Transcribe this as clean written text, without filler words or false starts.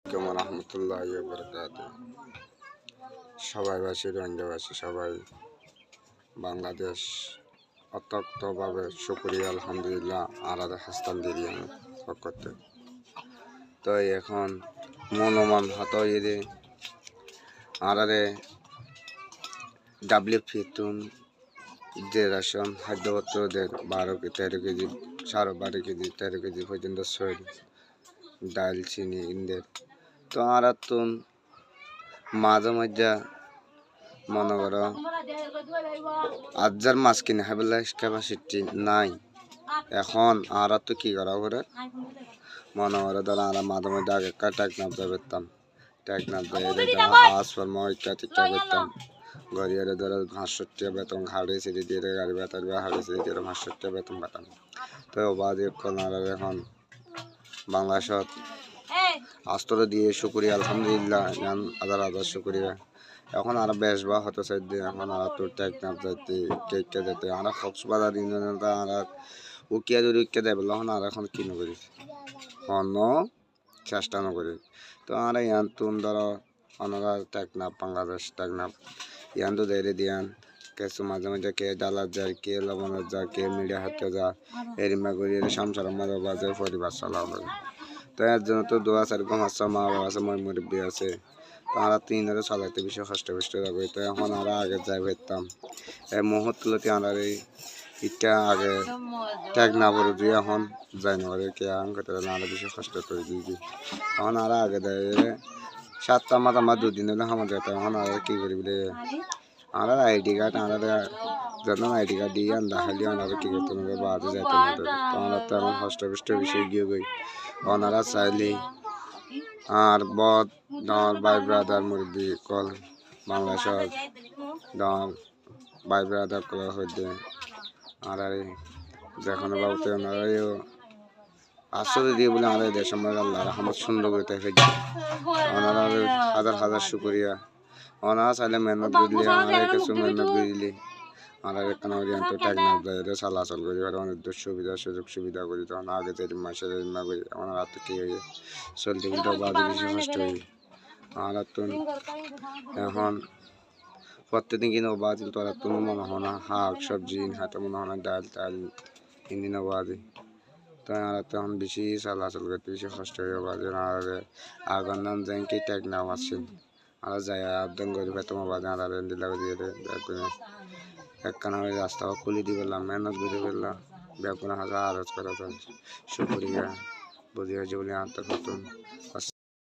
কেমন রহমতুল্লাহ বরকাত সবাইবাসী রঞ্জাবাসী সবাই বাংলাদেশ অত্যক্তভাবে শুকরিয়া আলহামদুলিল্লাহ আলাদা হাস্তান দিয়ে করতে তো এখন মনোমান হতো এদের আলাদে ডাব্লিউপি তুন যে রেশন খাদ্যপত্রদের 12-13 কেজি 12.5 কেজি 13 কেজি পর্যন্ত সৈল ডাল চিনি ইন্দের তো আর তুন মাঝে মধ্যে মনে করো আজার মাছ কিনে খাইবেলা ক্যাপাসিটি নাই এখন আর তো কি করা করে মনে করো ধরো আর মাঝে মধ্যে আগে টেকনাফ যাবেতাম টেকনাফ যাই হাঁস ফর্ম টিকা করতাম গড়িয়ারে ধরো 500 বেতন হাড়ে ছেড়ে দিয়ে গাড়ি বেতার হাড়ে ছেড়ে দিয়ে 500 বেতন পাতাম তো বাদে এখন বাংলাদেশত আস্তরে দিয়ে শুকরিয়া আলহামদুলিল্লাহ গান আদার আদার শুকরিয়া এখন আর বেশ বা হতে চাইতে এখন আর তোর টেকনাফ যাইতে কেকটা যেতে আর কক্সবাজার ইউনিয়নটা আর উকিয়া দূর উকিয়া দেবে এখন আর এখন কি নকরি অন্য চেষ্টা নকরি তো আর ইয়ান তুন ধরো অনরা টেকনাফ বাংলাদেশ টেকনাফ ইয়ান তো দেরে দিয়ান কিছু মাঝে মাঝে কে ডালার যায় কে লবণের যায় কে মিডিয়া হাতে যা এরিমা করি সংসার মাঝে বাজে পরিবার চালাও লাগে তো এর জন্য তো দোয়া সেরকম আছে মা বাবা আছে মই মুরব্বী আছে তারা তিনরে চালাইতে বেশি কষ্ট যাবে তো এখন আর আগে যাই পেতাম এই মুহূর্তে আমার এই ইটা আগে ট্যাগ না করে দিয়ে এখন যাই না করে কে আন করতে না আরো বেশি কষ্ট করে দিই এখন আর আগে দেয় 7টা মাথা আমার 2 দিন হলে আমার যেতে এখন আর কি করি বলে আর আইডি কার্ড আর যখন আইডি কার্ড দিয়ে আন দেখালি আর কি করতে হবে বাদে যেতে না তো আমরা তো এখন কষ্ট বিষয় গিয়ে গই ওনারা চাইলে আর বদ ডর ভাই ব্রাদার মুরব্বী কল বাংলাদেশের ডর ভাই ব্রাদার কল হইতে আর যেখানে বাবুতে ওনারাও আসলে দিয়ে বলে আমাদের দেশ আমার আল্লাহ রহমত সুন্দর করে তাই ওনারা হাজার হাজার শুকরিয়া ওনারা চাইলে মেহনত দিলে আমার কিছু মেহনত দিলে আর এখানে অরিয়ান্ত টেকনাফ যায় চলাচল করি আর অনেক সুবিধা সুযোগ সুবিধা করি তখন আগে যে মাসের মা করি আমার হাত কি হয়ে চলতে কিন্তু বাদে বেশি কষ্ট হয়ে আর এখন প্রত্যেকদিন কিনে বাজিল তো আর তুমি মনে হয় না শাক সবজি হাতে মনে হয় না ডাল টাল কিনে বাজে তো আর তখন বেশি চলাচল করতে বেশি কষ্ট হয়ে বাজে আর আগার নাম যাই কি টেকনাফ আসছেন আর যাই আবদান করি তোমার বাজে আর দিলা দিয়ে একখানা রাস্তা খুলে দিয়ে পেলাম মেহনত করে ফেললাম ব্যাপার হাজার আরজ করা যায় শুক্রিয়া বুঝিয়ে বলে আত্মা